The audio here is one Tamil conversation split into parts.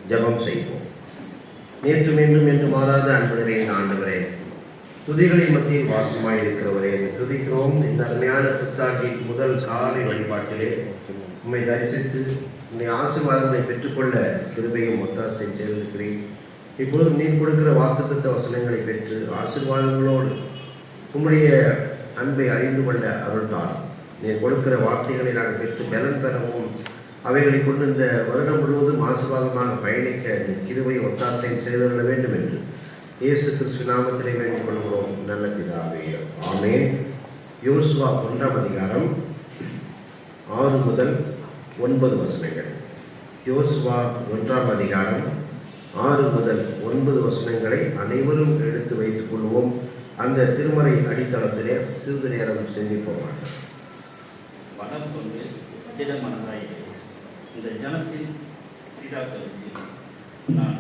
ஜெபம் செய்வோம். நேற்று மீண்டும் என்று மாறாத அன்புகளே, ஆண்டவரே, துதிகளின் மத்தியில் வாசமாய் இருக்கிறவரே, துதிக்கிறோம். இந்த அருமையான புத்தாண்டின் முதல் காலை வழிபாட்டிலே உம்மை தரிசித்து உம்மை ஆசீர்வாதங்களை பெற்றுக்கொள்ள கிருபையும் ஒத்தாசையும் செய்திருக்கிறேன். இப்பொழுது நீர் கொடுக்கிற வாக்குத்தத்த வசனங்களை பெற்று ஆசீர்வாதங்களோடு உம்முடைய அன்பை அறிந்து கொள்ள அருள்தார். நீர் கொடுக்கிற வார்த்தைகளை நாங்கள் பெற்று பலன் பெறவும் அவைகளை கொண்டு இந்த வருடம் முழுவதும் ஆசீர்வாதமாக பயணிக்க கிருபை ஒத்தாசையும் செய்துள்ள வேண்டும் என்று இயேசு கிறிஸ்து நாமத்திலே வேண்டிக் கொள்கிறோம் நல்ல பிதாவே, ஆமென். யோசுவா 1ஆம் அதிகாரம் 6 முதல் 9 வசனங்கள். யோசுவா 1ஆம் அதிகாரம் 6 முதல் 9 வசனங்களை அனைவரும் எடுத்து வைத்துக் கொள்வோம். அந்த திருமறை அடித்தளத்திலே சிறிது நேரம் சிந்திப்போம். வனம் கொண்டு திடமனதாய் இந்த ஜனத்தின் பிதாக்களுக்கு நான்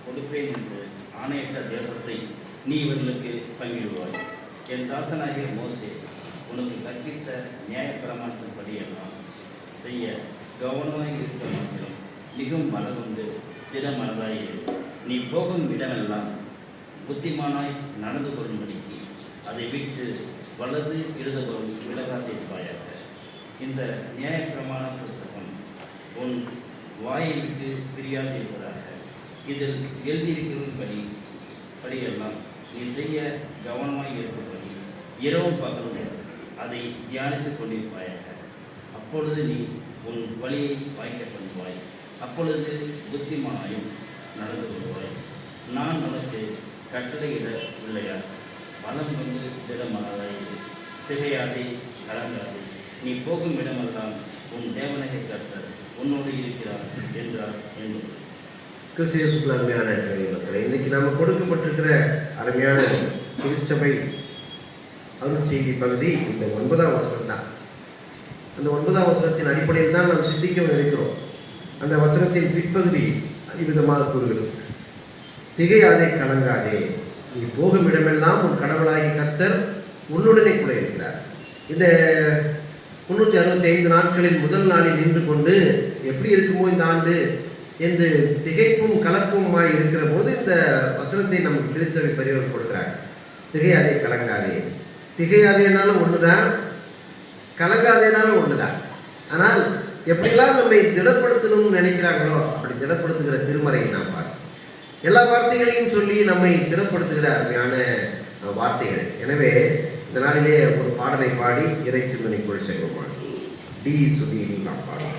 கொடுப்பேன் என்று ஆணையற்ற தேசத்தை நீ இவர்களுக்கு பங்கிடுவாய். என் தாசனாகிய மோசே உனக்கு கற்பித்த நியாயப்பிரமாணத்தின்படியெல்லாம் செய்ய கவனமாக இருக்க மாத்திரம் மிகவும் மனதுண்டு திடமனதாய் நீ போகும் இடமெல்லாம் புத்திமானாய் நடந்து கொள்ளும்படிக்கு அதை விட்டு வலது இடதுபுறம் விலகாதிருப்பாயாக. இந்த நியாயப்பிரமாண புஸ்தகம் உன் வாயை விட்டு பிரியாதிருப்பதாக. இதில் எழுதியிருக்கிறபடியெல்லாம் நீ செய்ய கவனமாக இருப்பபடி இரவும் பகலும் அதை தியானித்துக் கொண்டிருப்பாயாக. அப்பொழுது நீ உன் வழியை வாய்க்க பண்ணுவாய், அப்பொழுது புத்திமானாயும் நடந்து கொள்வாய். நான் உனக்கு கட்டளையிடவில்லையா? மனம் வந்து திடமானதாய் திகையாதே, கலங்காதே. நீ போகும் இடமெல்லாம் உன் தேவனை கர்த்தர் உன்னோடு இருக்கிறார் என்றார் என்பது. கிறிஸ்து அருமையான மக்களே, இன்னைக்கு நாம் கொடுக்கப்பட்டிருக்கிற அருமையான திருச்சபை அருள் செய்தி பகுதி இந்த 9ஆம் வசனம் தான். அந்த 9ஆம் வசனத்தின் அடிப்படையில் தான் நாம் சிந்திக்க இருக்கிறோம். அந்த வசனத்தின் பிற்பகுதி இவ்விதமாக கூறுகிறது: திகையாதே, கலங்காதே, நீ போகும் இடமெல்லாம் உன் கடவுளாகி கர்த்தர் உன்னுடனே கூட இருக்கிறார். இந்த 365 நாட்களின் முதல் நாளில் நின்று கொண்டு எப்படி இருக்குமோ இந்த ஆண்டு என்று திகைப்பும் கலப்புமாய் இருக்கிற போது இந்த வசனத்தை நமக்கு திருச்சபை பெரியவர் கொடுக்கிறார். திகையாதே, கலங்காதே. திகையாதேனாலும் ஒண்ணுதான், கலங்காதேனாலும் ஒண்ணுதான். ஆனால் எப்படிலாம் நம்மை திடப்படுத்தணும்னு நினைக்கிறாங்களோ அப்படி திடப்படுத்துகிற திருமறையை நாம் பார்க்கிறோம். எல்லா வார்த்தைகளையும் சொல்லி நம்மை திடப்படுத்துகிற அருமையான வார்த்தைகள். எனவே இந்த நாளிலே ஒரு பாடலை பாடி இறை சிந்தனைக்குள் செல்வோமா. டி சுதியில் நாம் பாடலாம்.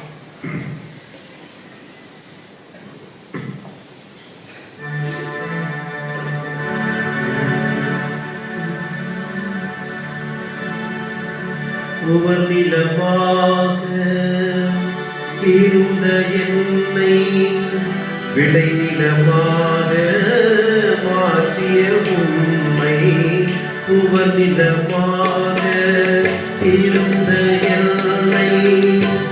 உவர்நிலமாக இருந்த என்னை விளைநிலமாக மாற்றிய உண்மை. உவர்நிலமாக இருந்த என்னை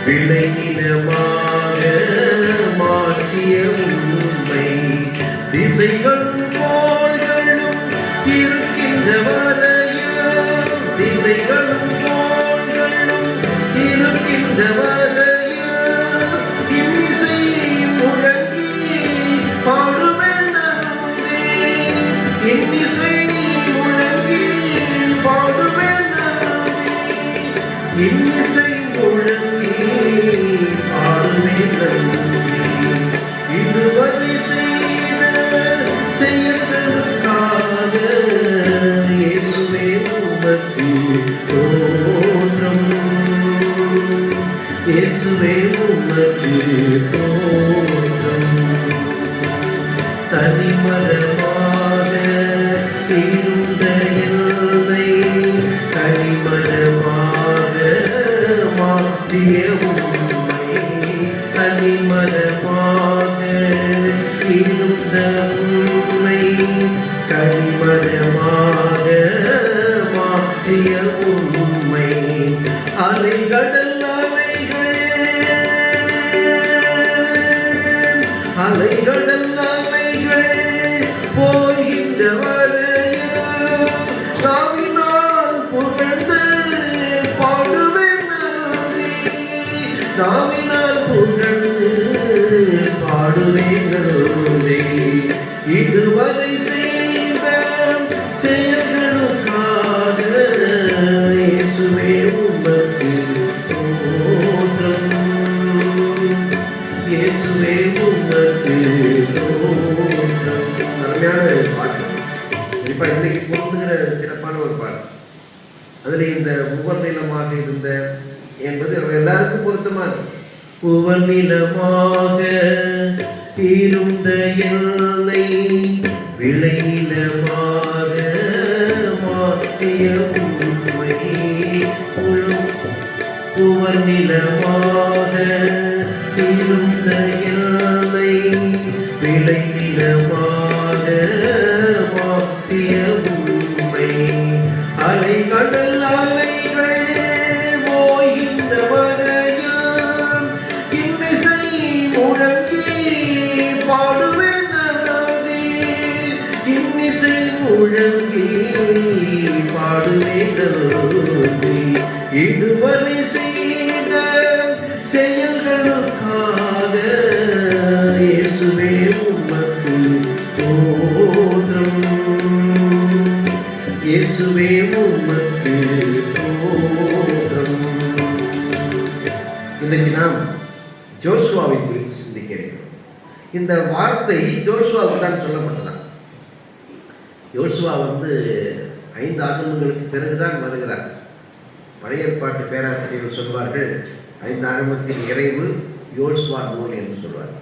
விளைநிலமாக மாற்றிய உண்மை. திசைகளும் கோள்களும் இருக்கின்ற வரையில், திசைகளும் கோள்களும் இருக்கின்ற வரையில் இன்னிசை முழங்கி பாடுவேன் நன்றி. இன்னிசை முழங்கி பாடுவேன் நன்றி. இன்னிசை முழங்கி பாடுவேன் நன்றி. இதுவரை செய்த செயல்களுக்காக இயேசுவே உமக்கு தோற்றம். இயேசுவே உமக்கு தோற்றம். தனிமரமாக இருந்த என்னை தனிமரமாக மாற்றிய உண்மை. தனிமரமாக இருந்த உண்மை கனிமரமாக மாற்றிய உண்மை. அலைகடல் அலைகள், அலைகடல் அலைகள் போகின்ற வரையில் நாவினால் புகழ்ந்து பாடுவேன் நன்றி. நாவினால் புகழ்ந்து பாடுவேன் நன்றி. உமக்கு தோற்றம். அருமையான ஒரு பாட்டு. குறிப்பா இன்னைக்கு பொருந்துகிற சிறப்பான ஒரு பாட்டு. அதுல இந்த உவர் நிலமாக இருந்த என்பது நம்ம எல்லாருக்கும் பொருத்தமா இருக்கு. உவர் நிலமாக இருந்த என்னை விளை நிலமாக மாற்றிய உண்மை. உவர் நிலமாக இருந்த என்னை விளை நிலமாக மாற்றிய உண்மை. அலை கடல் அலைகள் ஓய்கின்ற வரையில் இன்னிசை முழங்கி பாடுவேன் நல்லாவே. இன்னிசை முழங்கி பாடுவேன் நல்லாவே. இதுவரை செய்த செயல்களுக்காக இயேசுவே உமக்கு தோற்றம். இயேசுவே உமக்கு தோற்றம். இன்னைக்கு நாம் ஜோசுவாவை குறித்து சிந்திக்க இருக்கிறோம். இந்த வார்த்தை ஜோசுவாவுக்கு தான் சொல்லப்பட்டதான். யோசுவா 5 ஆகமங்களுக்கு பிறகுதான் வருகிறார். பழைய ஏற்பாட்டு பேராசிரியர்கள் சொல்வார்கள் 5 ஆகமத்தின் நிறைவு யோசுவா நூல் என்று சொல்வார்.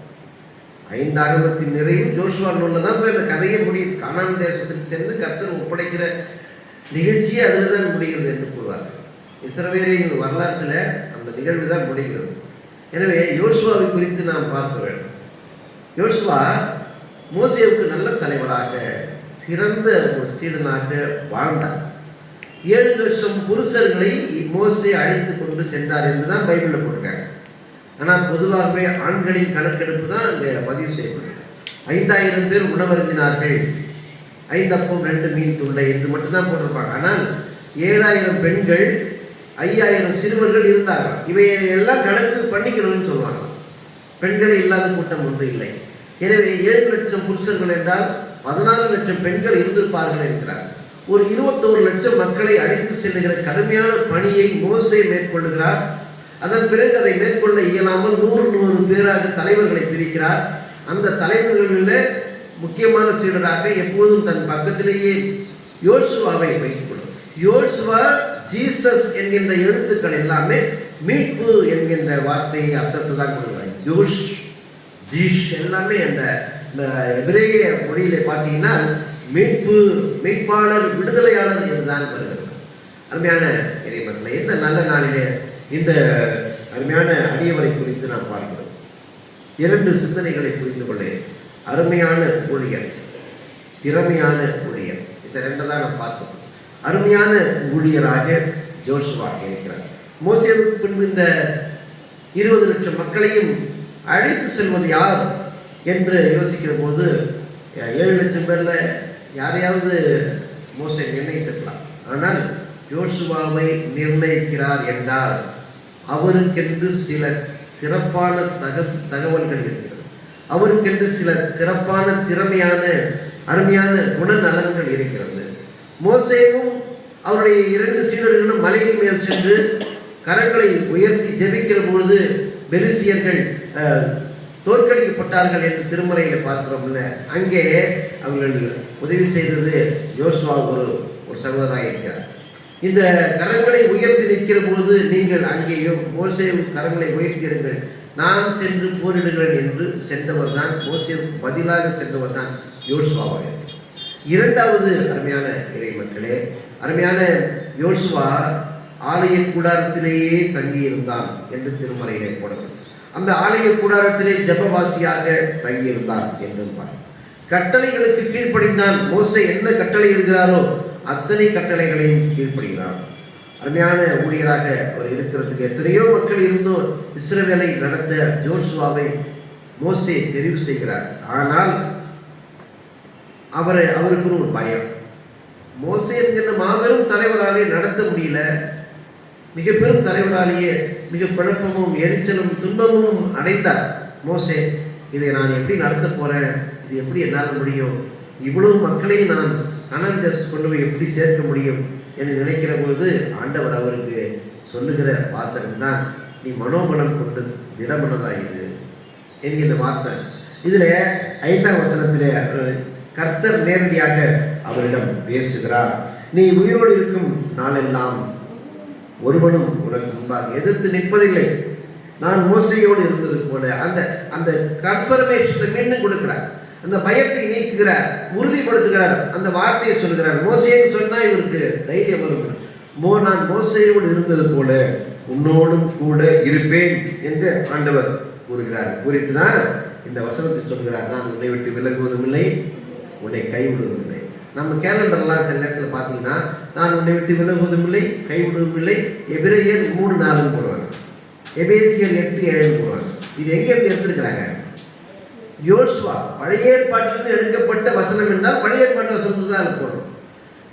5 ஆகமத்தின் நிறைவு ஜோசுவா நூலில் தான் போய் அந்த கதையை முடியுது. கானான் தேசத்துக்கு சென்று கர்த்தர் ஒப்படைக்கிற நிகழ்ச்சியே அதில் தான் முடிகிறது என்று கூறுவார்கள். இஸ்ரவேலின் வரலாற்றில் அந்த நிகழ்வு தான் முடிகிறது. எனவே யோசுவாவை குறித்து நாம் பார்க்க வேண்டும். யோசுவா மோசேவுக்கு நல்ல தலைவராக, சிறந்த ஒரு சீடனாக வாழ்ந்தார். 7 லட்சம் புருஷர்களை மோசே அழைத்து கொண்டு சென்றார் என்றுதான் பைபிளில் போட்டிருக்காங்க. ஆனால் பொதுவாகவே ஆண்களின் கணக்கெடுப்பு தான் அங்கே பதிவு செய்யப்படுது. 5000 பேர் உணவருந்தினார்கள், 5 அப்பம் 2 மீன் துண்டை என்று மட்டும்தான் போட்டிருப்பாங்க. ஆனால் 7000 பெண்கள், 5000 சிறுவர்கள் இருந்தார்கள். இவையெல்லாம் கணக்கு பண்ணிக்கணும்னு சொல்லுவாங்க. பெண்களே இல்லாத கூட்டம் ஒன்று இல்லை. எனவே 7 லட்சம் புருஷர்கள் என்றால் 14 லட்சம் பெண்கள் இருந்திருப்பார்கள் என்கிறார். ஒரு 21 லட்சம் மக்களை அழைத்து செல்லுகிற கடுமையான பணியை மோசே மேற்கொள்ளுகிறார். அதன் பிறகு அதை மேற்கொள்ள இயலாமல் 100 பேராக தலைவர்களை பிரிக்கிறார். அந்த தலைவர்களில் முக்கியமான சீடராக எப்போதும் தன் பக்கத்திலேயே யோசுவாவை வைத்துக் கொள்ளும். யோசுவா ஜீசஸ் என்கின்ற எழுத்துக்கள் எல்லாமே மீட்பு என்கின்ற வார்த்தையை அர்த்தத்தை தான் கொடுக்குறாங்க. ஜோஷ், ஜீஷ் எல்லாமே அந்த எபிரேய மொழியிலே பார்த்தீங்கன்னா மீட்பு, மீட்பாளர், விடுதலையாளர் என்றுதான் வருகிறது. அருமையான இறைமக்களே, இந்த நல்ல நாளிலே இந்த அருமையான அடியவரை குறித்து நாம் பார்க்கிறோம். 2 சிந்தனைகளை புரிந்து கொள்ள அருமையான ஊழியர், திறமையான ஊழியர், இந்த 2 தான் நாம் பார்த்தோம். அருமையான ஊழியராக ஜோசுவா இருக்கிறார். மோசேவுக்கு பின்பு இந்த 20 லட்சம் மக்களையும் அழைத்து செல்வது யார் என்று யோசிக்கிற போது 7 லட்சம் பேர்ல யாரையாவது மோசே நிர்ணயித்திருக்கலாம். ஆனால் யோசுவாவை நிர்ணயிக்கிறார் என்றால் அவருக்கென்று சில சிறப்பான தகவல்கள் இருக்கிறது. அவருக்கென்று சில சிறப்பான திறமையான அருமையான குணநலன்கள் இருக்கிறது. மோசேவும் அவருடைய 2 சீடர்களும் மலையின் மேல் சென்று கரங்களை உயர்த்தி ஜெபிக்கிற பொழுது பெரிசியர்கள் தோற்கடிக்கப்பட்டார்கள் என்று திருமறையில பார்க்கிறோம்ல. அங்கே அவர்கள் உதவி செய்தது யோசுவா ஒரு சகோதரராக இருக்கிறார். இந்த கரங்களை உயர்த்தி நிற்கிற பொழுது நீங்கள் அங்கேயும் மோசே கரங்களை உயர்த்தியிருங்கள், நான் சென்று போரிடுகிறேன் என்று சென்றவர் தான், மோசேவுக்கு பதிலாக சென்றவர் தான் யோசுவாவாக இருக்கிறார். 2வது அருமையான இறை மக்களே, அருமையான யோசுவா ஆலய கூடாரத்திலேயே தங்கியிருந்தான் என்று திருமறையிலே போடப்படும். அந்த ஆலய கூடாரத்திலே ஜபவாசியாக தங்கியிருந்தார் என்றும் கட்டளைகளுக்கு கீழ்ப்படிந்தான். மோசே என்ன கட்டளை இருக்கிறாரோ அத்தனை கட்டளைகளையும் கீழ்ப்படுகிறார். அருமையான ஊழியராக அவர் இருக்கிறதுக்கு எத்தனையோ மக்கள் இருந்தும் இஸ்ரவேலை நடத்த ஜோசுவாவை மோசே தெரிவு செய்கிறார். ஆனால் அவருக்கு ஒரு பயம். மோசே என்கிற மாபெரும் தலைவராலே நடத்த முடியல. மிக பெரும் தலைவராலேயே மிக குழப்பமும் எரிச்சலும் துன்பமும் அடைந்தார் மோசே. இதை நான் எப்படி நடத்த போறேன், இது எப்படி என்னால் முடியும், இவ்வளவு மக்களையும் நான் கானான் தேசத்துக்கு கொண்டு போய் எப்படி சேர்க்க முடியும் என்று நினைக்கிற பொழுது ஆண்டவர் அவருக்கு சொல்லுகிற வாசகம் தான், நீ மனோபலம் கொண்டு திடமனதாயிரு, என்கிற வார்த்தை. இதில் 5ஆம் வசனத்திலே கர்த்தர் நேரடியாக அவரிடம் பேசுகிறார். நீ உயிரோடு இருக்கும் நாளெல்லாம் ஒருவனும் உனக்கு முன்பாக எதிர்த்து நிற்பதில்லை. நான் மோசையோடு இருந்தது போல அந்த அந்த கன்ஃபர்மேஷனை மீண்டும் கொடுக்கிறார். அந்த பயத்தை நீக்குகிறார், உறுதிப்படுத்துகிறார், அந்த வார்த்தையை சொல்கிறார். மோசைன்னு சொன்னா இவருக்கு தைரியம் வரும். நான் மோசையோடு இருந்தது போல உன்னோடும் கூட இருப்பேன் என்று ஆண்டவர் கூறுகிறார். கூறிட்டு தான் இந்த வசனத்தை சொல்கிறார், நான் உன்னை விட்டு விலகுவதும் இல்லை, உன்னை கைவிடுவதும் இல்லை. நம்ம கேலண்டர்லாம் சில நேரத்தில் பார்த்தீங்கன்னா நான் உன்னை விட்டு விலகுவதும் இல்லை, கைவிடுவதும் இல்லை. எபிரேயர் 3:4 போடுவாங்க, எபேசியர் 8:7 போடுவாங்க. இது எங்கேருந்து எடுத்திருக்கிறாங்க? யோசுவா பழைய ஏற்பாட்டிலிருந்து எடுக்கப்பட்ட வசனம் என்றால் பழைய ஏற்பாட்டு வசனத்தை தான் அது போடணும்.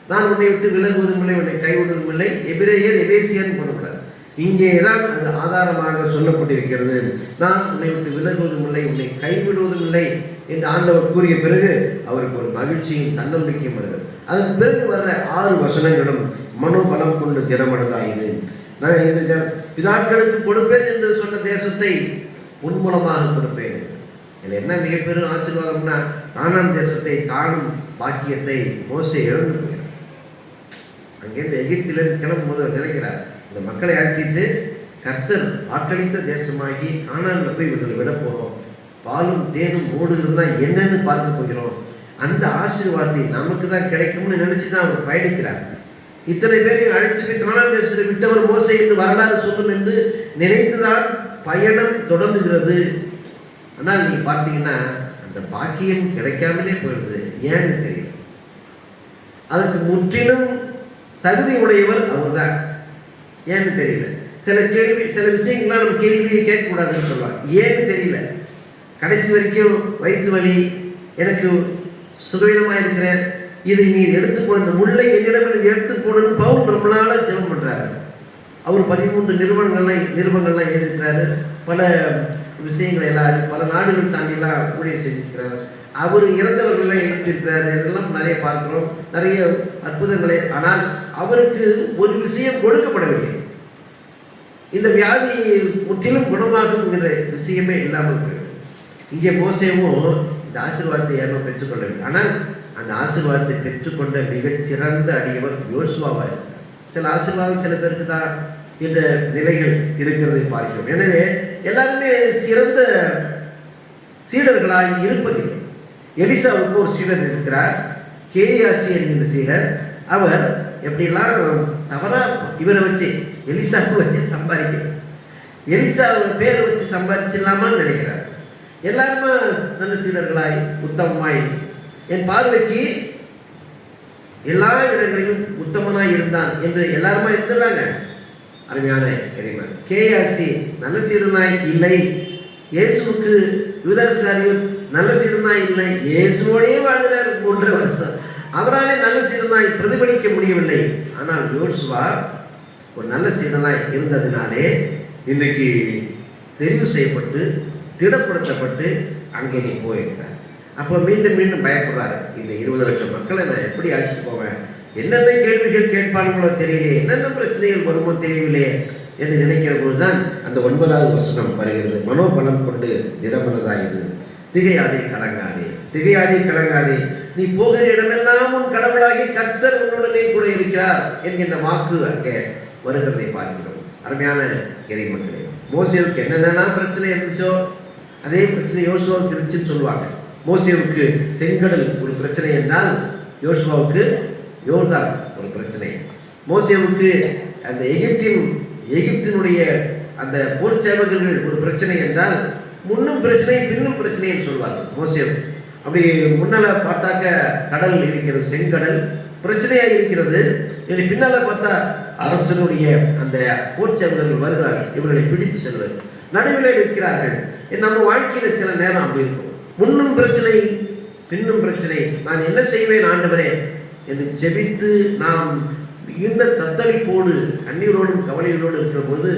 நான் உன்னை விட்டு விலகுவதும் இல்லை, உன்னை கைவிடுவதும் இல்லை. எபிரேயர் எபேசியர்னு போடுகிறார். இங்கே தான் அது ஆதாரமாக சொல்லப்பட்டிருக்கிறது. நான் உன்னை விட்டு விலகுவதும் இல்லை, உன்னை கைவிடுவதும் இல்லை என்று ஆண்டவர் கூறிய பிறகு அவருக்கு ஒரு மகிழ்ச்சியும் தன்னம்பிக்கையும் வருகிறது. அதற்கு பிறகு வர்ற 6 வசனங்களும் மனோபலம் கொண்டு திடமனதாயிரு. நான் இந்த பிதாக்களுக்கு கொடுப்பேன் என்று சொன்ன தேசத்தை உன் மூலமாக கொடுப்பேன். இதில் என்ன மிகப்பெரும் ஆசீர்வாதம்னா, கானான் தேசத்தை காணும் பாக்கியத்தை மோசே இழந்து போகிறார். அங்கேருந்து எகிப்திலிருந்து கிளம்பும் போது நினைக்கிறார், இந்த மக்களை அழைச்சிட்டு கர்த்தர் வாக்களித்த தேசமாகி கானான்ல போய் இவர்கள் விட போகிறோம், பாலும் தேனும் ஓடுகிறதுனா என்னன்னு பார்க்க போகிறோம், அந்த ஆசீர்வாதத்தை நமக்கு தான் கிடைக்கும்னு நினைச்சு தான் அவர் பயணிக்கிறார். இத்தனை பேரையும் அழைச்சி போய் கானான் தேசத்தை விட்டவர் மோசே என்று வரலாறு சொல்லும் என்று நினைத்துதான் பயணம் தொடங்குகிறது. ஆனால் நீங்க பார்த்தீங்கன்னா அந்த பாக்கியம் கிடைக்காமலே போயிடுது. ஏன்னு தெரியும். அதற்கு முற்றிலும் தகுதி உடையவர் அவர் தான். ஏன்னு தெரியல. சில விஷயங்கள்லாம் நம்ம கேள்வியை கேட்கக்கூடாதுன்னு சொல்லுவாங்க. ஏன்னு தெரியல. கடைசி வரைக்கும் வயிற்று வலி, எனக்கு சுகவீனமாக இருக்கிறேன், இதை நீர் எடுத்துக்கொண்டு, இந்த முல்லை என்னிடம் எடுத்துக்கொண்டு பவுல் ரொம்ப நாளாக ஜெபம் பண்ணுறாரு. அவர் 13 நிருபங்கள்லாம் எழுதியிருக்கிறாரு. பல விஷயங்களை எல்லாம் பல நாடுகள் தாண்டிலாம் ஊழியம் செஞ்சிருக்கிறார். அவர் இறந்தவர்களை எழுதியிருக்கிறார். இதெல்லாம் நிறைய பார்க்கிறோம், நிறைய அற்புதங்களை. ஆனால் அவருக்கு ஒரு விஷயம் கொடுக்கப்படவில்லை. இந்த வியாதி முற்றிலும் குணமாகும் என்ற விஷயமே இல்லாமல் போயிடும். இங்கே மோசேவும் இந்த ஆசீர்வாதத்தை யாரும் பெற்றுக்கொள்ளவில்லை. ஆனால் அந்த ஆசீர்வாதத்தை பெற்றுக்கொண்ட மிகச்சிறந்த அடியவர் யோசுவாவாக இருக்கிறார். சில ஆசீர்வாதம் சில பேருக்கு தான் இந்த நிலைகள் இருக்கிறதை பார்க்கிறோம். எனவே எல்லாருமே சிறந்த சீடர்களாக இருப்பதில்லை. எலிசாவுக்கு ஒரு சீடர் இருக்கிறார், கேயாசி என்கிற சீடர். அவர் எப்படிலாம் தவறாக இவரை வச்சு எலிசாவை வச்சு சம்பாதிக்கிறார். எலிசாவை பேரை வச்சு சம்பாதிச்சிடலாமான்னு நினைக்கிறார். எல்லாருமே நல்ல சீடர்களாய் உத்தமமாய், என் பார்வைக்கு எல்லா இடங்களிலும் உத்தமனாய் இருந்தான் என்று எல்லாருமா இருந்துடுறாங்க. அருமையான இறைவன் கேஆர்சி நல்ல சீடனாய் இல்லை. இயேசுவுக்கு யூதாஸ்காரியர் நல்ல சீடனாய் இல்லை. இயேசுவோடே வாழ்கிறார் 1.5 வருஷம். அவராலே நல்ல சீடனாய் பிரதிபலிக்க முடியவில்லை. ஆனால் யோசுவா ஒரு நல்ல சீடனாய் இருந்ததினாலே இன்னைக்கு தெரிவு செய்யப்பட்டு திடப்படுத்தப்பட்டு அங்கே நீ போயிருக்கிறார். அப்போ மீண்டும் மீண்டும் பயப்படுறாரு. இந்த 20 லட்சம் மக்களை நான் எப்படி அழைச்சிட்டு போவேன், என்னென்ன கேள்விகள் கேட்பாங்களோ தெரியலையே, என்னென்ன பிரச்சனைகள் வருமோ தெரியவில்லையே என்று நினைக்கிற போதுதான் அந்த 9வது வசனம் வருகிறது. மனோபலம் கொண்டு திடமனதாயிரு, திகையாதே கலங்காதே, திகையாதே கலங்காதே, நீ போகிற இடமெல்லாம் உன் கடவுளாகி கர்த்தர் உன்னுடனே கூட இருக்கிறார் என்கின்ற வாக்கு அங்கே வருகிறதை பார்க்கிறோம். அருமையான இறை மக்களே, மோசேவுக்கு என்னென்னலாம் பிரச்சனை இருந்துச்சோ அதே பிரச்சனை யோசுவாவுக்கு இருந்துச்சுன்னு சொல்லுவாங்க. மோசேவுக்கு செங்கடல் ஒரு பிரச்சனை என்றால் யோசுவாவுக்கு யோர்தான் ஒரு பிரச்சனை. மோசேவுக்கு அந்த எகிப்தினுடைய அந்த போர் சேவகர்கள் ஒரு பிரச்சனை என்றால் முன்னும் பிரச்சனை பின்னும் பிரச்சனைன்னு சொல்வாங்க. மோசேவு அப்படி முன்னால பார்த்தாக்க கடல் இருக்கிறது, செங்கடல் பிரச்சனையாக இருக்கிறது. பின்னால பார்த்தா அரசனுடைய அந்த போர் சேவகர்கள் வருகிறார்கள், இவர்களை பிடித்து செல்வது, நடுவில் இருக்கிறார்கள். நம்ம வாழ்க்கையில சில நேரம் அப்படி இருக்கும். முன்னும் பிரச்சனை பின்னும் பிரச்சனை, நான் என்ன செய்வேன் ஆண்டவரே என்று ஜெபித்து நாம் இந்த தத்தளிப்போடு கண்ணீரோடும் கவலைகளோடு இருக்கிற போது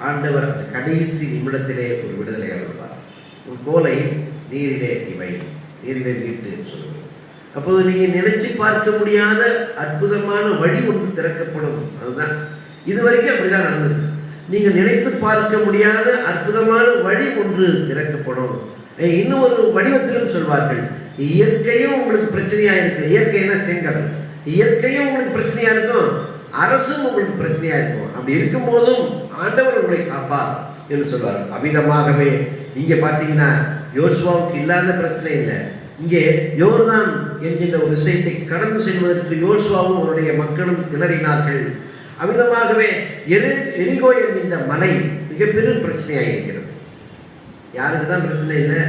ஆண்டவர் கடைசி நிமிடத்திலே ஒரு விடுதலை அளிப்பார். உன் கோலை நீரிலே இவை, நீரிலே நீட்டு சொல்லுவோம். அப்போது நீங்க நினைச்சு பார்க்க முடியாத அற்புதமான வழி ஒன்று திறக்கப்படும். அதுதான் இதுவரைக்கும் அப்படிதான் நடந்தது. நீங்கள் நினைத்து பார்க்க முடியாத அற்புதமான வழி ஒன்று திறக்கப்படும். இன்னும் ஒரு வடிவத்திலும் சொல்வார்கள், இயற்கையும் உங்களுக்கு பிரச்சனையா இருக்கு. இயற்கைனா செங்கல். இயற்கையும் உங்களுக்கு பிரச்சனையா இருக்கும், அரசும் உங்களுக்கு பிரச்சனையா இருக்கும். அப்படி இருக்கும் போதும் ஆண்டவர் உங்களை காப்பார் என்று சொல்வார். அமிதமாகவே இங்கே பார்த்தீங்கன்னா யோசுவாவுக்கு இல்லாத பிரச்சனை இல்லை. இங்கே யோர்தான் என்கின்ற ஒரு விஷயத்தை கடந்து செல்வதற்கு யோசுவாவும் அவருடைய மக்களும் திணறினார்கள். அமிதமாகவே எரிகோ என்கின்ற மலை மிகப்பெரும் பிரச்சனையாக இருக்கிறது. யாருக்கு தான் பிரச்சனை இல்லை?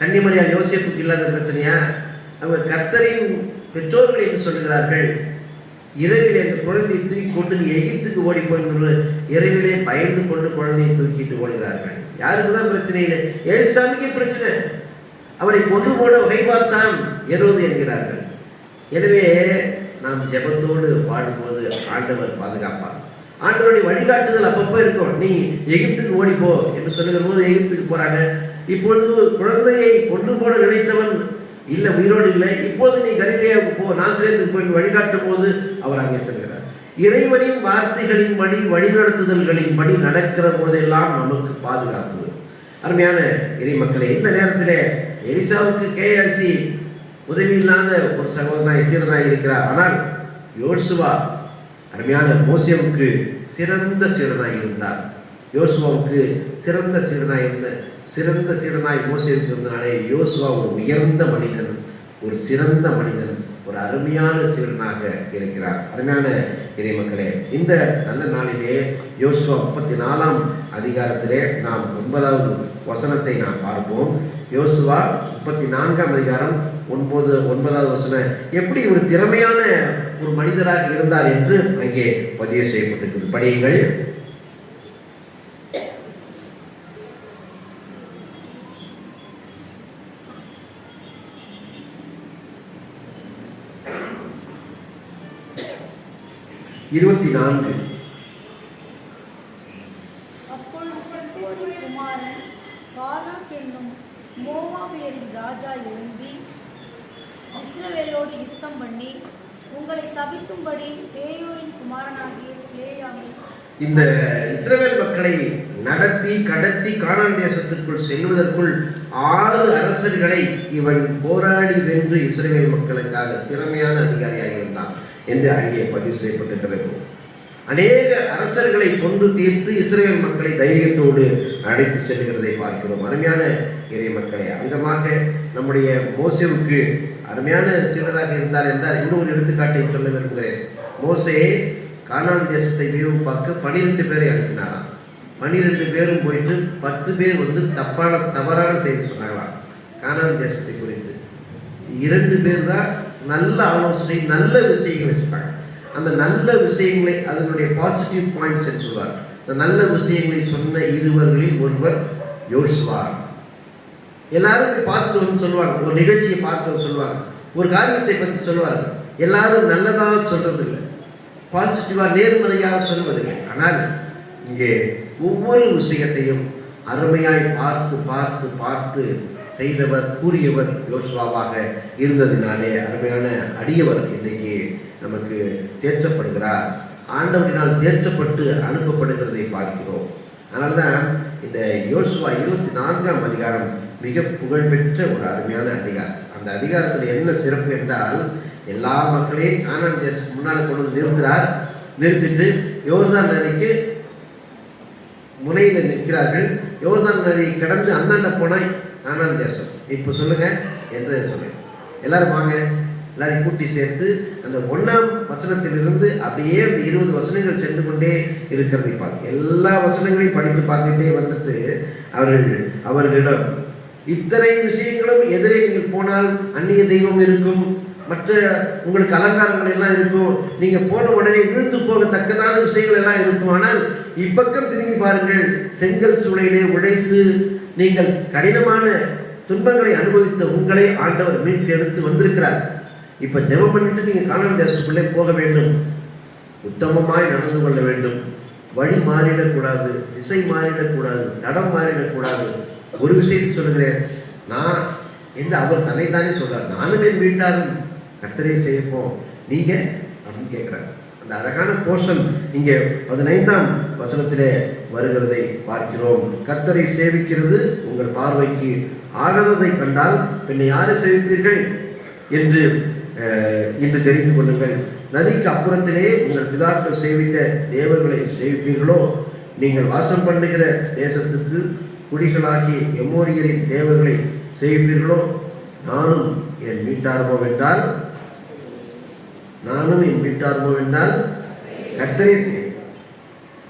கன்னிமரியால் யோசேப்புக்கு இல்லாத பிரச்சனையா? அவங்க கர்த்தரின் பெற்றோர்கள் என்று சொல்கிறார்கள். இரவிலே அந்த குழந்தையை தூக்கி கொண்டு நீ எகிப்துக்கு ஓடி போய் இரவிலே பயந்து கொண்டு குழந்தையை தூக்கிட்டு ஓடுகிறார்கள். யாருக்கு தான் பிரச்சனை இல்லை? ஏசாமிக்கு பிரச்சனை. அவரை கொண்டு போட வகை பார்த்தான் ஏரோது என்கிறார்கள். எனவே நாம் ஜெபத்தோடு பாடும்போது ஆண்டவர் பாதுகாப்பார். ஆண்டவருடைய வழிகாட்டுதல் அப்பப்போ இருக்கும். நீ எகிப்துக்கு ஓடிப்போ என்று சொல்லுகிற போது எகிப்துக்கு போறாங்க. இப்பொழுது குழந்தையை கொண்டு போட நினைத்தவன் இல்லை, உயிரோடு இல்லை. இப்போது நீ கலிலேயாவுக்கு போ, நாசரேத்துக்கு போய் வழிகாட்டும் போது அவர் அங்கே செல்கிறார். இறைவனின் வார்த்தைகளின்படி வழிநடத்துதல்களின்படி நடக்கிற போதெல்லாம் நமக்கு பாதுகாப்பு. அருமையான இறை மக்களே, இந்த நேரத்தில் எலிசாவுக்கு கேஆர்சி உதவி இல்லாத ஒரு சகோதரனாய் சீரனாய் இருக்கிறார். ஆனால் யோசுவா அருமையான மோசேவுக்கு சிறந்த சீடனாய் இருந்தார். யோசுவாவுக்கு சிறந்த சீடனாய் மோசேவுக்கு இருந்தனாலே யோசுவா ஒரு உயர்ந்த மனிதன், ஒரு சிறந்த மனிதன், ஒரு அருமையான சீடனாக இருக்கிறார். அருமையான இறை மக்களே, இந்த நல்ல நாளிலே யோசுவா 34ஆம் அதிகாரத்திலே நாம் 9வது வசனத்தை நாம் பார்ப்போம். யோசுவா 34ஆம் அதிகாரம் 9வது வசனம் எப்படி ஒரு திறமையான ஒரு மனிதராக இருந்தார் என்று அங்கே பதிவு செய்யப்பட்டிருக்கிறது. படியுங்கள். அப்பொழுது சிப்போரின் குமாரன் பாலாக் என்னும் மோவாபியரின் ராஜா எழும்பி இஸ்ரவேலோடு யுத்தம் பண்ணி உங்களை சபிக்கும்படி பேயோரின் குமாரனாகிய பிலேயாமை இந்த இஸ்ரவேல் மக்களை நடத்தி கடத்தி கானான் தேசத்திற்குள் செல்வதற்குள் 6 அரசர்களை இவன் போராடி வென்று இஸ்ரவேல் மக்களுக்காக திறமையான அதிகாரியாக இருந்தான் என்று அங்கே பதிவு செய்யப்பட்டிருக்கிறது. அநேக அரசர்களை கொண்டு தீர்த்து இஸ்ரவேல் மக்களை தைரியத்தோடு அழைத்து செல்கிறதை பார்க்கிறோம். அருமையான இறை மக்களை, அமிதமாக நம்முடைய மோசேவுக்கு அருமையான சீடராக இருந்தார் என்றால் இன்னொரு எடுத்துக்காட்டை சொல்ல விரும்புகிறேன். மோசே கானான் தேசத்தை வீவு பார்க்க 12 பேரை அனுப்பினாராம். 12 பேரும் போயிட்டு 10 பேர் வந்து தவறான செய்தி சொன்னாங்களாம் கானான் தேசத்தை குறித்து. 2 பேர் தான் நல்ல ஆலோசனை, நல்ல விஷயங்களை சொன்னாங்க. அந்த நல்ல விஷயங்களை, அதனுடைய பாசிட்டிவ் பாயிண்ட்ஸ் சொல்வார். அந்த நல்ல விஷயங்களை சொன்ன இருவர்களில் ஒருவர் யோசுவா. எல்லாரும் பார்த்து வந்து சொல்லுவாங்க, ஒரு நிகழ்ச்சியை பார்த்து வந்து சொல்லுவாங்க, ஒரு காரியத்தை பற்றி சொல்லுவாங்க. எல்லாரும் நல்லதாக சொல்றது இல்லை, பாசிட்டிவாக நேர்மறையாக சொல்வதில்லை. ஆனால் இங்கே ஒவ்வொரு விஷயத்தையும் அருமையாய் பார்த்து பார்த்து பார்த்து செய்தவர், கூறியவர் யோசுவாவாக இருந்ததினாலே அருமையான அடியவர் இன்றைக்கு நமக்கு தேற்றப்படுகிறார். ஆண்டவரினால் தேற்றப்பட்டு அனுப்பப்படுகிறதை பார்க்கிறோம். அதனால்தான் இந்த யோசுவா 24ஆம் அதிகாரம் மிக புகழ்பெற்ற ஒரு அருமையான அதிகாரம். அந்த அதிகாரத்தில் என்ன சிறப்பு என்றால், எல்லா மக்களையும் கானான் தேசத்துக்கு முன்னால் கொண்டு வந்து நிறுத்திட்டு யோர்தான் நதிக்கு முனையில் நிற்கிறார்கள். யோர்தான் நதியை கடந்து அந்தாண்ட போனால் கானான் தேசம். இப்போ சொல்லுங்க என்று சொல்லுங்க. எல்லாரும் வாங்க, எல்லாரையும் கூட்டி சேர்த்து அந்த 1ஆம் வசனத்திலிருந்து அப்படியே அந்த 20 வசனங்கள் சென்று கொண்டே இருக்கிறதை பார்க்க, எல்லா வசனங்களையும் படித்து பார்த்துட்டே வந்துட்டு அவர்களிடம் இத்தனை விஷயங்களும் எதிரே நீங்கள் போனால் அந்நிய தெய்வம் இருக்கும், மற்ற உங்களுக்கு அலங்காரங்கள் எல்லாம் இருக்கும், நீங்க போன உடனே விழுந்து போகத்தக்கதான விஷயங்கள் எல்லாம் இருக்கும். ஆனால் இப்பக்கம் திரும்பி பாருங்கள், செங்கல் சூளையிலே உழைத்து நீங்கள் கடினமான துன்பங்களை அனுபவித்த உங்களை ஆண்டவர் மீட்டு எடுத்து வந்திருக்கிறார். இப்ப ஜெபம் பண்ணிட்டு நீங்க கானான் தேசத்துக்குள்ளே போக வேண்டும், உத்தமமாய் நடந்து கொள்ள வேண்டும், வழி மாறிடக்கூடாது, திசை மாறிடக்கூடாது, தடம் மாறிடக்கூடாது. ஒரு விஷயத்தை சொல்லுகிறேன், நான் என்று அவர் தன்னைத்தானே சொல்றார், நானும் என் வீட்டாரும் கர்த்தரை செய்யப்போம், நீங்க அப்படின்னு கேட்கிறார். அந்த அழகான போர்ஷன் இங்கே 15ஆம் வசனத்திலே வருகிறதை பார்க்கிறோம். கர்த்தரை சேவிக்கிறது உங்கள் பார்வைக்கு ஆகாததை கண்டால் பின்ன யாரை சேவிப்பீர்கள் என்று இன்று தெரிந்து கொள்ளுங்கள். நதிக்கு அப்புறத்திலே உங்கள் பிதாக்கள் சேவித்த தேவர்களை சேவிப்பீர்களோ? நீங்கள் வாசம் பண்ணுகிற தேசத்துக்கு குடிகளாகி எமோரியரின் தேவர்களை சேவிப்பீர்களோ? நானும் என் வீட்டார்வம் என்றால் கர்த்தரை செய்யும்.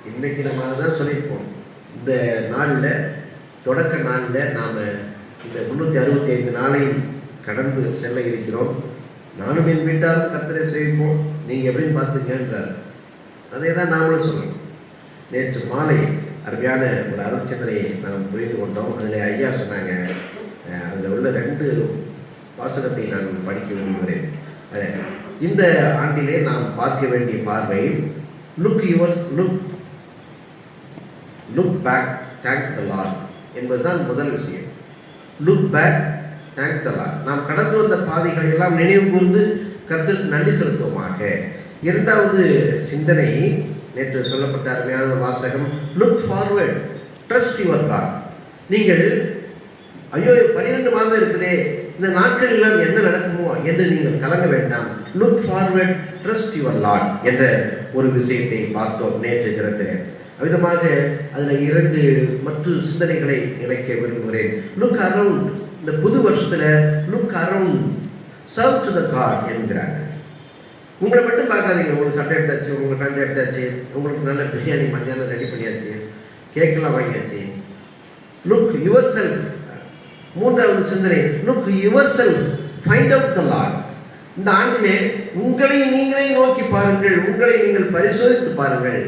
இன்னைக்கு நம்ம தான் சொல்லியிருப்போம். இந்த நாளில், தொடக்க நாளில் நாம் இந்த 365 நாளையும் கடந்து செல்ல இருக்கிறோம். நானும் என் வீட்டாரும் கர்த்தரை செய்வோம், நீங்கள் எப்படின்னு பார்த்துங்கன்றார். அதே தான் நாமளும் சொல்லணும். நேற்று மாலை அருமையான ஒரு அருட்சிந்தனையை நாம் புரிந்து கொண்டோம். அதில் ஐயா சொன்னாங்க, அதில் உள்ள 2 வாசகத்தை நான் படிக்க விரும்புகிறேன். இந்த ஆண்டிலே நாம் பார்க்க வேண்டிய பார்வை look back thank the lord என்பதுதான் முதல் விஷயம். Look back thank the lord. நாம் கடந்து வந்த பாதைகளை எல்லாம் நினைவு கூர்ந்து கர்த்தருக்கு நன்றி செலுத்துவோமாக. இரண்டாவது சிந்தனை, நேற்று சொல்லப்பட்ட அருமையான வாசகம், look forward trust your God. நீங்கள் ஐயோ 12 மாதம் இருக்குதே, இந்த நாட்கள் எல்லாம் என்ன நடக்குமோ என்று நீங்கள் கலங்க வேண்டாம். Look forward trust your Lord என்ற ஒரு விஷயத்தை பார்த்தோம் நேற்று தினத்தில். விதமாக அதில் 2 மற்ற சிந்தனைகளை இணைக்க விரும்புகிறேன். Look around. இந்த புது வருஷத்தில் look around, serve to the God என்கிறாங்க. உங்களை மட்டும் பார்க்காதீங்க. உங்களுக்கு சட்டை எடுத்தாச்சு, உங்களுக்கு பேண்ட் எடுத்தாச்சு, உங்களுக்கு நல்ல பிரியாணி மத்தியானம் ரெடி பண்ணியாச்சு, கேக்கெல்லாம் வாங்கியாச்சு. Look your self. மூன்றாவது சிந்தனை, look your self, find out the Lord. இந்த ஆண்டிலே உங்களை நீங்களே நோக்கி பாருங்கள், உங்களை நீங்கள் பரிசோதித்து பாருங்கள்.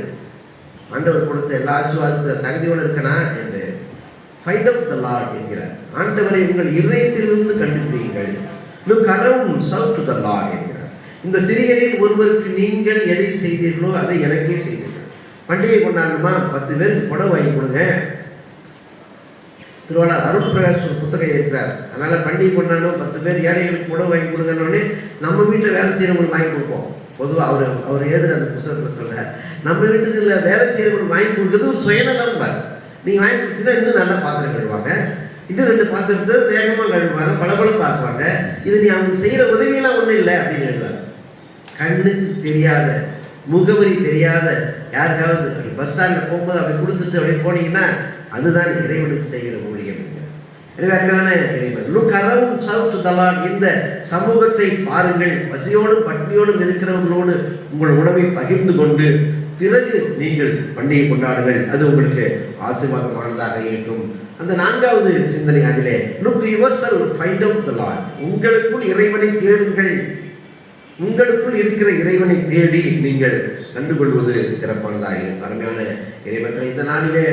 ஆண்டவர் கொடுத்த எல்லா ஆசீர்வாதத்தை தகுதியோடு இருக்கனா என்று ஃபைண்ட் அவுட் த லார்ட் என்கிறார். ஆண்டவரை உங்கள் இதயத்திலிருந்து கண்டுபிடிங்கள். Look around, serve to the Lord என்கிறார். இந்த சிறியரில் ஒருவருக்கு நீங்கள் எதை செய்தீர்களோ அதை எனக்கே செய்தீர்கள். பண்டிகை கொண்டாடணுமா? 10 பேருக்கு புடவை வாங்கி கொடுங்க. திருவாளர் அருள் பிரகாஷ் ஒரு புத்தகம் இருக்கிறார். அதனால் பண்டிகை கொண்டாடணும், 10 பேர் ஏழைகளுக்கு புடவை வாங்கி கொடுங்கன்னொடனே நம்ம வீட்டில் வேலை செய்கிறவங்களுக்கு வாங்கி கொடுப்போம். பொதுவாக அவர் எழுதுகிற அந்த புத்தகத்தில் சொல்கிறார், நம்ம வீட்டுக்கு வேலை செய்கிறவங்களுக்கு வாங்கி கொடுக்குறது ஒரு சுயநலம் பார். நீங்கள் வாங்கி கொடுத்தீங்கன்னா இன்னும் நல்லா பாத்திரம் கழுவாங்க, இன்னும் 2 பாத்திரத்தை வேகமாக கழுவாங்க, பளபளன்னு பார்க்குவாங்க. இது நீ அவங்க செய்கிற உதவியெல்லாம் ஒன்றும் இல்லை அப்படின்னு எழுதுவாங்க. கண்ணுக்கு தெரியாத, முகவரி தெரியாத யாருக்காவது அப்படி பஸ் ஸ்டாண்டில் போகும்போது அப்படி கொடுத்துட்டு அப்படியே போனீங்கன்னா அதுதான் இறைவனுக்கு செய்கிற ஊழியம். எனவே இறைவன் look around, serve to the Lord. இந்த சமூகத்தை பாருங்கள். பசியோடும் பட்டினியோடும் இருக்கிறவர்களோடு உங்கள் உணவை பகிர்ந்து கொண்டு பிறகு நீங்கள் பண்டிகை கொண்டாடுங்கள். அது உங்களுக்கு ஆசீர்வாதமானதாக இருக்கும். அந்த 4வது சிந்தனை அதிலே, look your self, find out the Lord. உங்களுக்குள் இறைவனை தேடுங்கள். உங்களுக்குள் இருக்கிற இறைவனை தேடி நீங்கள் கண்டுகொள்வது சிறப்பானதாக இருக்கும். அருமையான இறைவனை இந்த நாளிலே,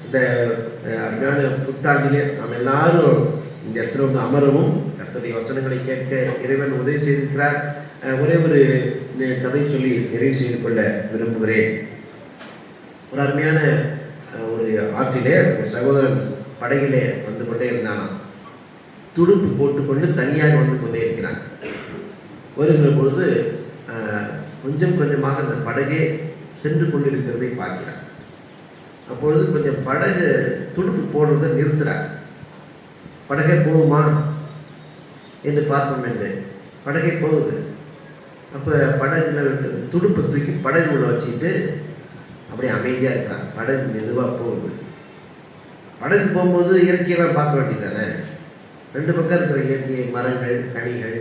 இந்த அருமையான புத்தாண்டிலே நாம் எல்லாரும் இந்த இடத்துல வந்து அமரவும் கர்த்தருடைய வசனங்களை கேட்க இறைவன் உதவி செய்திருக்கிறார். ஒரே ஒரு கதை சொல்லி நிறைவு செய்து கொள்ள விரும்புகிறேன். ஒரு அருமையான ஒரு ஆற்றிலே ஒரு சகோதரன் படகிலே வந்து கொண்டே இருந்தானாம். துடுப்பு போட்டுக்கொண்டு தனியாக வந்து கொண்டே இருக்கிறான். வருகிற பொழுது கொஞ்சம் கொஞ்சமாக அந்த படகே சென்று கொண்டிருக்கிறதை பார்க்கிறார். அப்பொழுது கொஞ்சம் படகு துடுப்பு போடுறதை நிறுத்துறார். படகே போகுமா என்று பார்ப்போம் என்று படகே போகுது. அப்போ படகுல துடுப்பை தூக்கி படகு உள்ள வச்சுக்கிட்டு அப்படியே அமைதியாக இருக்கிறான். படகு மெதுவாக போகுது. படகு போகும்போது இயற்கையெல்லாம் பார்க்க வேண்டியதானே. 2 பக்கம் இருக்கிற இயற்கை, மரங்கள், கனிகள்,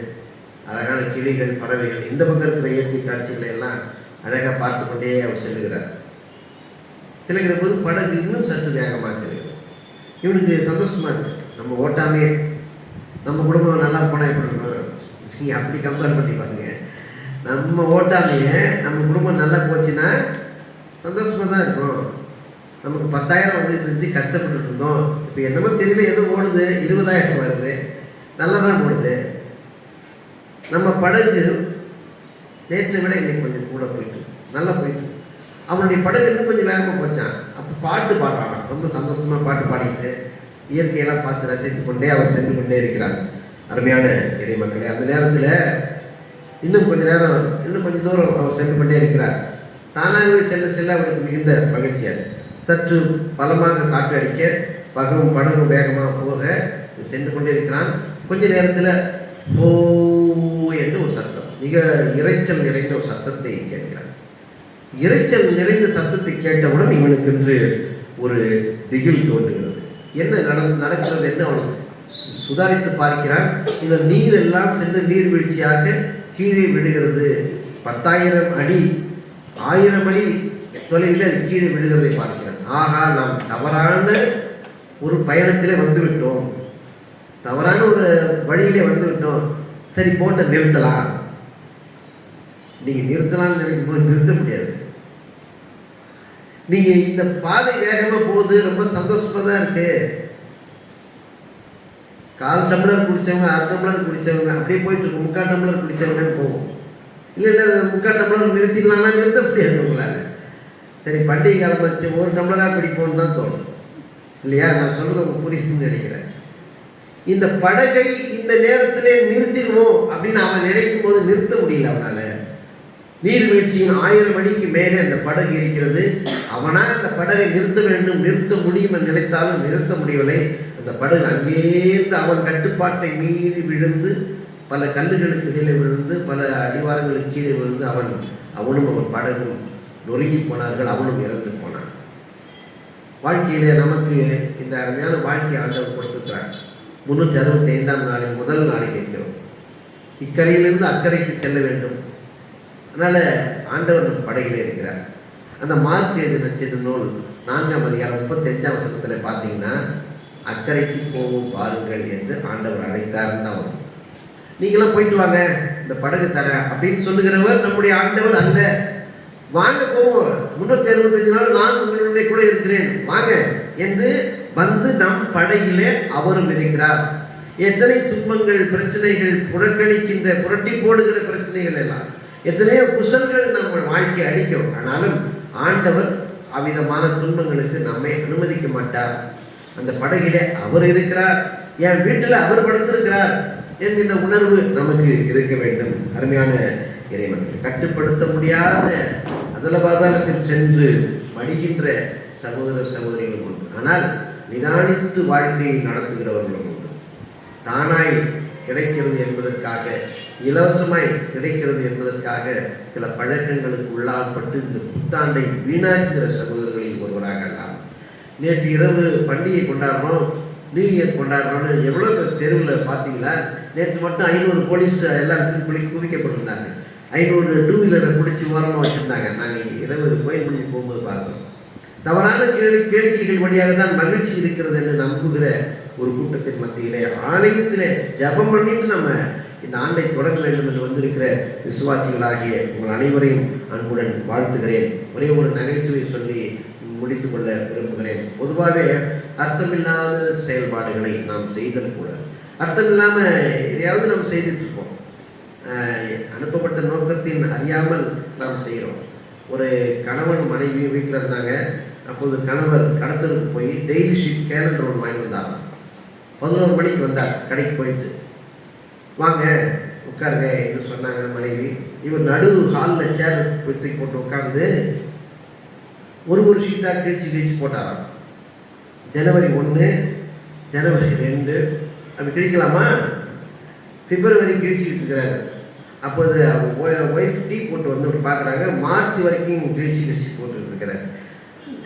அழகான கிளிகள், பறவைகள், இந்த பக்கம் இருக்கிற இயற்கை காட்சிகளை எல்லாம் அழகாக பார்த்து கொண்டே அவர் செல்லுகிறார். செல்லுகிற போது படகு இன்னும் சற்று வேகமாக செல்கிறது. இவனுக்கு சந்தோஷமாக இருக்கு. நம்ம ஓட்டாமே நம்ம குடும்பம் நல்லா போனால் எப்படி இருக்கணும்? நீங்கள் அப்படி கம்பேர் பண்ணி பாருங்க. நம்ம ஓட்டாமையே நம்ம குடும்பம் நல்லா போச்சுன்னா சந்தோஷமாக தான் இருக்கும். நமக்கு 10,000 வந்துட்டு இருந்துச்சு, கஷ்டப்பட்டு இருந்தோம். இப்போ என்னமோ தெரியல, ஏதோ ஓடுது, 20,000 வருது, நல்லா தான் ஓடுது. நம்ம படகு நேற்றை விட இன்னைக்கு கொஞ்சம் கூட போயிட்டு நல்லா போயிட்டு, அவனுடைய படகு இன்னும் கொஞ்சம் வேகமாக போச்சான். அப்போ பாட்டு பாடுறான். ரொம்ப சந்தோஷமாக பாட்டு பாடிட்டு இயற்கையெல்லாம் பார்த்து ரசித்து கொண்டே அவர் சென்று கொண்டே இருக்கிறார். அருமையான இறை மக்களே, அந்த நேரத்தில் இன்னும் கொஞ்சம் நேரம், இன்னும் கொஞ்சம் தூரம் அவர் சென்று கொண்டே இருக்கிறார். தானாகவே செல்ல செல்ல அவருக்கு மிகுந்த மகிழ்ச்சியாக சற்று பலமாக காற்று அடிக்க படகு வேகமாக போக சென்று கொண்டே இருக்கிறான். கொஞ்ச நேரத்தில் ஓ என்று ஒரு சத்தம், மிக இரைச்சல் நிறைந்த ஒரு சத்தத்தை கேட்கிறான். இரைச்சல் நிறைந்த சத்தத்தை கேட்டவுடன் இவனுக்கென்று ஒரு திகில் தோன்றுகிறது. என்ன நடக்கிறது என்று அவன் சுதாரித்து பார்க்கிறான். இந்த நீர் எல்லாம் சென்று நீர்வீழ்ச்சியாக கீழே விடுகிறது. 10,000 அடி 1000 அடி தொலைவில் அது கீழே விடுகிறதை பார்க்கிறான். ஆகா, நாம் தவறான ஒரு பயணத்திலே வந்துவிட்டோம், தவறான ஒரு வழியிலே வந்துவிட்டோம். சரி, போட்ட நிறுத்தலாம். நீங்க நிறுத்தலாம்னு நினைக்கும் போது நிறுத்த முடியாது. நீங்க இந்த பாதை வேகமா போகுது, ரொம்ப சந்தோஷமா தான் இருக்கு. 1/4 டம்ளர் குடிச்சவங்க 1/2 டம்ளர் குடிச்சவங்க அப்படியே போயிட்டு இருக்கு. 3/4 டம்ளர் குடிச்சவங்க போகும். இல்லை 3/4 டம்ளர் நிறுத்திக்கலாம்னா நிறுத்த முடியாது உங்களால. சரி, பண்டிகை காலம் வச்சு 1 டம்ளராக பிடிப்போம்னு தான் தோணும் இல்லையா? நான் சொல்றது உங்களுக்கு புரியுதுன்னு நினைக்கிறேன். இந்த படகை இந்த நேரத்திலே நிறுத்திடுவோம் அப்படின்னு அவன் நினைக்கும் போது நிறுத்த முடியல அவனால. நீர்வீழ்ச்சியின் 1000 அடிக்கு மேலே அந்த படகு இருக்கிறது. அவனா அந்த படகை நிறுத்த வேண்டும், நிறுத்த முடியும் என்று நினைத்தாலும் நிறுத்த முடியவில்லை. அந்த படகு அங்கேருந்து அவன் கட்டுப்பாட்டை மீறி விழுந்து பல கல்லுகளுக்கு இடையிலே விழுந்து பல அடிவாரங்களுக்கு கீழே விழுந்து அவனும் அவன் படகும் நொறுங்கி போனார்கள். அவனும் இறந்து போனான். வாழ்க்கையிலே நமக்கு இந்த அருமையான வாழ்க்கை ஆண்டவர் கொடுத்துக்கிறார். 365ஆம் நாளில் முதல் நாளை நிற்கிறோம். இக்கரையிலிருந்து அக்கறைக்கு செல்ல வேண்டும். அதனால் ஆண்டவர் நம் படகிலே இருக்கிறார். அந்த மார்க் எழுதின செய்தி நூல் 4ஆம் அதிகாரம் 35ஆம் வசனத்தில் பார்த்தீங்கன்னா, அக்கறைக்கு போவோம் பாருங்கள் என்று ஆண்டவர் அழைத்தார் தான் வரும். நீங்களாம் போயிட்டு வாங்க, இந்த படகு தரேன் அப்படின்னு சொல்லுகிறவர் நம்முடைய ஆண்டவர் அல்ல. வாங்க போவோம், 365 நாள் நான் உங்களுடைய கூட இருக்கிறேன் வாங்க என்று வந்து நம் படகிலே அவரும் இருக்கிறார். எத்தனை துன்பங்கள், பிரச்சனைகள், புரட்டி போடுகிற பிரச்சனைகள் எல்லாம், எத்தனையோ குசல்கள் நம்ம வாழ்க்கை அடிக்கும். ஆனாலும் ஆண்டவர் அவ்விதமான துன்பங்களுக்கு நம்மை அனுமதிக்க மாட்டார். அந்த படகிலே அவர் இருக்கிறார், என் வீட்டில் அவர் படுத்திருக்கிறார் என்கின்ற உணர்வு நமக்கு இருக்க வேண்டும். அருமையான இறைவன், கட்டுப்படுத்த முடியாத அதல பாதாளத்தில் சென்று மடிகின்ற சகோதர சகோதரிகளும் உண்டு. ஆனால் நிதானித்து வாழ்க்கையை நடத்துகிறவர்களும் உண்டு. தானாய் கிடைக்கிறது என்பதற்காக, இலவசமாய் கிடைக்கிறது என்பதற்காக சில பழக்கங்களுக்கு உள்ளாக்கப்பட்டு இந்த புத்தாண்டை வீணாக்குகிற சகோதரர்களில் ஒருவராக எல்லாம். நேற்று இரவு பண்டிகை கொண்டாடுறோம், நியூ இயர் கொண்டாடுறோம்னு எவ்வளோ பேர் தெருவில் பார்த்தீங்களா? நேற்று மட்டும் 500 போலீஸ் எல்லாத்தையும் குவிக்கப்பட்டிருந்தாங்க. 500 டூ வீலரை பிடிச்சி ஓரமாக வச்சுருந்தாங்க. நாங்கள் இரவு கோயில் முடிஞ்சு போகும்போது பார்க்குறோம். தவறான கேளிக்கைகள் வழியாக தான் மகிழ்ச்சி இருக்கிறது என்று நம்புகிற ஒரு கூட்டத்தின் மத்தியிலே ஆலயத்திலே ஜபம் பண்ணிட்டு நம்ம இந்த ஆண்டை தொடங்க வேண்டும் என்று வந்திருக்கிற விசுவாசிகளாகிய உங்கள் அனைவரையும் அன்புடன் வாழ்த்துகிறேன். ஒரே ஒரு நகைச்சுவை சொல்லி முடித்துக் கொள்ள விரும்புகிறேன். பொதுவாகவே அர்த்தமில்லாத செயல்பாடுகளை நாம் செய்தல் கூட, அர்த்தமில்லாமல் எதையாவது நாம் செய்துட்டு இருப்போம். அனுப்பப்பட்ட நோக்கத்தின் அறியாமல் நாம் செய்கிறோம். ஒரு கணவன் மனைவி வீட்டில் இருந்தாங்க. அப்போது கணவர் கடத்தலுக்கு போய் டெய்லி ஷீட் கேலண்டர் ஒன்று வாங்கி வந்தார். 11 மணிக்கு வந்தார் கடைக்கு போயிட்டு. வாங்க உட்காருங்க என்று சொன்னாங்க மனைவி. இவர் நடு ஹாலில் சேர் தூக்கி போட்டு உட்காந்து ஒரு ஷீட்டாக கிழிச்சு போட்டாராம். ஜனவரி 1, ஜனவரி 2 அப்படி கிழிக்கலாமா? பிப்ரவரி கிழிச்சிக்கிட்டு இருக்கிறாரு. அப்போது ஒய்ஃப் டீ போட்டு வந்து பார்க்குறாங்க. மார்ச் வரைக்கும் கிழிச்சு போட்டுட்டு இருக்கிறார்.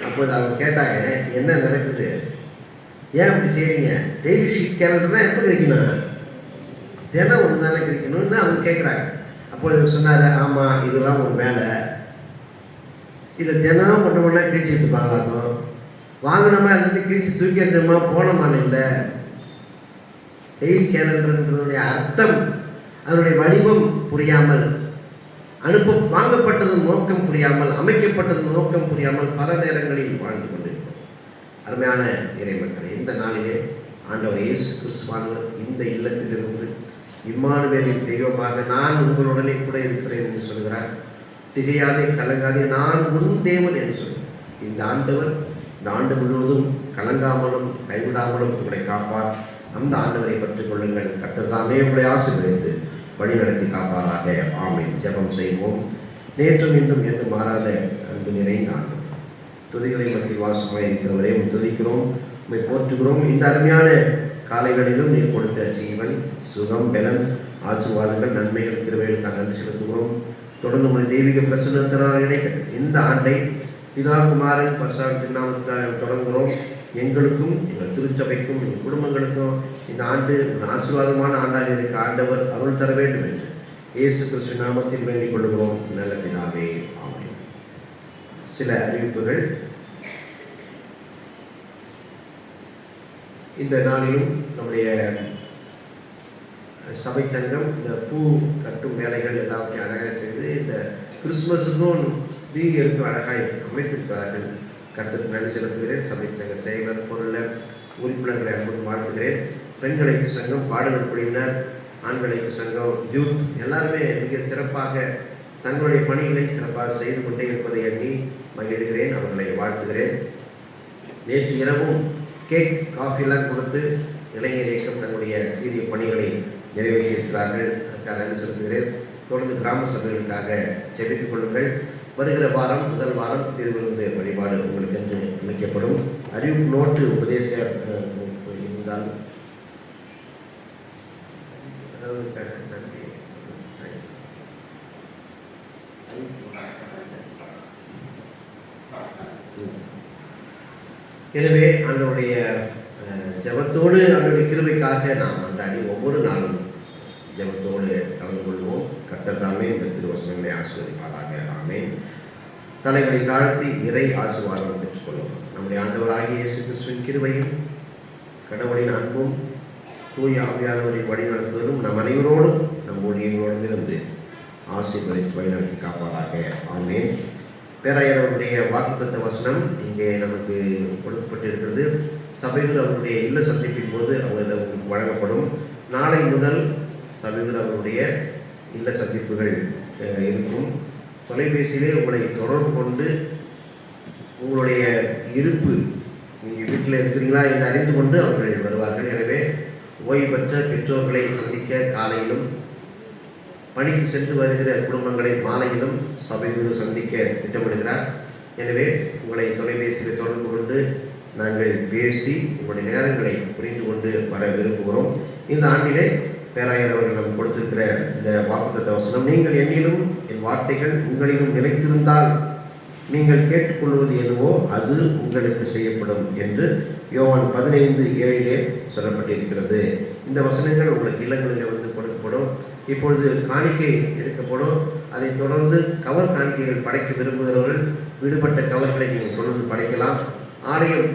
அப்போது அவங்க கேட்டாங்க, என்ன நடக்குது, ஏன் அப்படி செய்றீங்க? டெய்லி ஷீட் கேலண்டர்னா எப்போ கிடைக்கணும்? தினம் ஒன்று தானே கிடைக்கணும்னு அவங்க கேட்குறாங்க. அப்பொழுது சொன்னார், ஆமாம் இதெல்லாம் ஒரு வேலை, இதை தினம் ஒன்றா கிழிச்சு எடுத்துப்பாங்களாக்கும். வாங்கினோமா எல்லாத்தையும் கிழிச்சு தூக்கி எடுத்தோமா போனோமான்னு இல்லை. டெய்லி கேலண்டர்ன்றதுடைய அர்த்தம், அதனுடைய வடிவம் புரியாமல், வாங்கப்பட்டதன் நோக்கம் புரியாமல், அமைக்கப்பட்டதன் நோக்கம் புரியாமல் பல நேரங்களில் வாழ்ந்து கொண்டிருக்கிறோம். அருமையான இறைமக்களே, இந்த நாளிலே ஆண்டவர் இயேசு கிறிஸ்துவானவர் இந்த இல்லத்திலிருந்து இம்மானுவேலின் தெய்வமாக நான் உங்களுடனே கூட இருக்கிறேன் என்று சொல்கிறார். திகையாதே கலங்காதே, நான் உன் தேவன் என்று சொல்கிறார். இந்த ஆண்டவர் இந்த ஆண்டு முழுவதும் கலங்காமலும் கைவிடாமலும் உங்களை காப்பார். அந்த ஆண்டவரை பற்றிக் கொள்ளுங்கள். கர்த்தர் தாமே உங்களை ஆசீர்வதித்து வழி நடத்தி காப்பாராக. ஆமென். ஜெபம் செய்வோம். நேற்றும் இன்றும் என்று மாறாத அன்பு நிறைந்த ஆண்டவர், துதிகளை மத்தியில் வாசமாய் இருக்கிறவரே உம்மை துதிக்கிறோம், உம்மை போற்றுகிறோம். இந்த அருமையான காலைகளிலும் நீர் கொடுத்த ஜீவன், சுகம், பலன், ஆசீர்வாதங்கள், நன்மைகள், கிருபைகளுக்காக நன்றி செலுத்துகிறோம். தொடர்ந்து உங்களுடைய தெய்வீக பிரசன்னத்தினால் இணைக்க இந்த ஆண்டை பிதா குமாரன் பரிசுத்த நாமத்தினால தொடங்குகிறோம். எங்களுக்கும் எங்கள் திருச்சபைக்கும் எங்கள் குடும்பங்களுக்கும் இந்த ஆண்டு ஒரு ஆசீர்வாதமான ஆண்டாக இருக்க ஆண்டவர் அருள் தர வேண்டும் என்று இயேசு கிறிஸ்து நாமத்தில் வேண்டிக் கொள்கிறோம் நல்ல பிதாவே, ஆமென். சில அறிவிப்புகள். இந்த நாளிலும் நம்முடைய சபை சங்கம் இந்த பூ கட்டும் வேலைகள் எல்லாத்தையும் அழகாக செய்து இந்த கிறிஸ்துமஸுக்கும் நியூ இயருக்கும் அழகாய் அமைத்திருக்கிறார்கள். கர்த்தருக்கு நன்றி செலுத்துகிறேன். சபை சங்க செயலர், பொருளர், உறுப்பினர்களை அன்புடன் வாழ்த்துகிறேன். பெண்கள் ஐக்கிய சங்கம், பாடகர் குழுவினர், ஆண்கள் ஐக்கிய சங்கம், யூத் எல்லாருமே மிக சிறப்பாக தங்களுடைய பணிகளை சிறப்பாக செய்து கொண்டே இருப்பதை எண்ணி மகிழ்கிறேன், அவர்களை வாழ்த்துகிறேன். நேற்று இரவும் கேக், காஃபிலாம் கொடுத்து இளைஞர் இயக்கம் தங்களுடைய சீரிய பணிகளை நிறைவேற்றியிருக்கிறார்கள். அதற்காக நன்றி செலுத்துகிறேன். தொடர்ந்து கிராம சபைகளுக்காக ஜெபித்துக் கொள்ளுங்கள். வருகிற வாரம் முதல் வாரம் திருவிருந்து வழிபாடு உங்களுக்கு என்று அமைக்கப்படும். அறிவிப்பு நோட்டு உபதேச இருந்தால் எனவே ஆண்டவருடைய ஜெபத்தோடு அவருடைய கிருபைக்காக நாம் அன்றாடி ஒவ்வொரு நாளும் ஜெபத்தோடு கலந்து கொள்வோம். கர்த்தர் தாமே இந்த திருவசனங்களை ஆசீர்வதிப்பாராக. ஆமென். தலைகளை தாழ்த்தி இறை ஆசீர்வாதம் பெற்றுக்கொள்வோம். நம்முடைய ஆண்டவராகிய இயேசு கிறிஸ்துவின் கிருபையும் கடவுளின் அன்பும் தூய ஆவியானவரின் வழிநடத்துவதும் நம் அனைவரோடும் நம் ஊழியர்களோடும் இருந்து ஆசீர்வதித்து வழிநடத்தி காப்பாராக. ஆமென். பேராயரவருடைய வாக்குத்தத்த வசனம் இங்கே நமக்கு கொடுக்கப்பட்டிருக்கிறது. சபைகள் அவருடைய இல்ல சந்திப்பின் போது அவங்களுக்கு வழங்கப்படும். நாளை முதல் சபைகள் அவருடைய இல்ல சந்திப்புகள் இருக்கும். தொலைபேசியிலே உங்களை தொடர்பு கொண்டு உங்களுடைய இருப்பு, நீங்கள் வீட்டில் இருக்கிறீங்களா என்று அறிந்து கொண்டு அவர்கள் வருவார்கள். எனவே ஓய்வு பெற்ற பெற்றோர்களை சந்திக்க காலையிலும், பணிக்கு சென்று வருகிற குடும்பங்களை மாலையிலும் சபையோடு சந்திக்க திட்டமிடுகிறார். எனவே உங்களை தொலைபேசியில் தொடர்பு கொண்டு நாங்கள் பேசி உங்களுடைய நேரங்களை புரிந்து கொண்டு வர விரும்புகிறோம். இந்த ஆண்டிலே பேராயர் அவர்கள் நம்ம கொடுத்திருக்கிற இந்த வாக்குத்தத்த வசனம், நீங்கள் என்னிலும் என் வார்த்தைகள் உங்களிலும் நிலைத்திருந்தால் நீங்கள் கேட்டுக்கொள்வது எதுவோ அது உங்களுக்கு செய்யப்படும் என்று யோவான் 15:7 சொல்லப்பட்டிருக்கிறது. இந்த வசனங்கள் உங்களுக்கு இல்லங்களில் வந்து கொடுக்கப்படும். இப்பொழுது காணிக்கை எடுக்கப்படும். அதை தொடர்ந்து கவர் காணிக்கைகள் படைக்க விரும்புகிறவர்கள் விடுபட்ட கவர்களை நீங்கள் தொடர்ந்து படைக்கலாம். ஆலயம்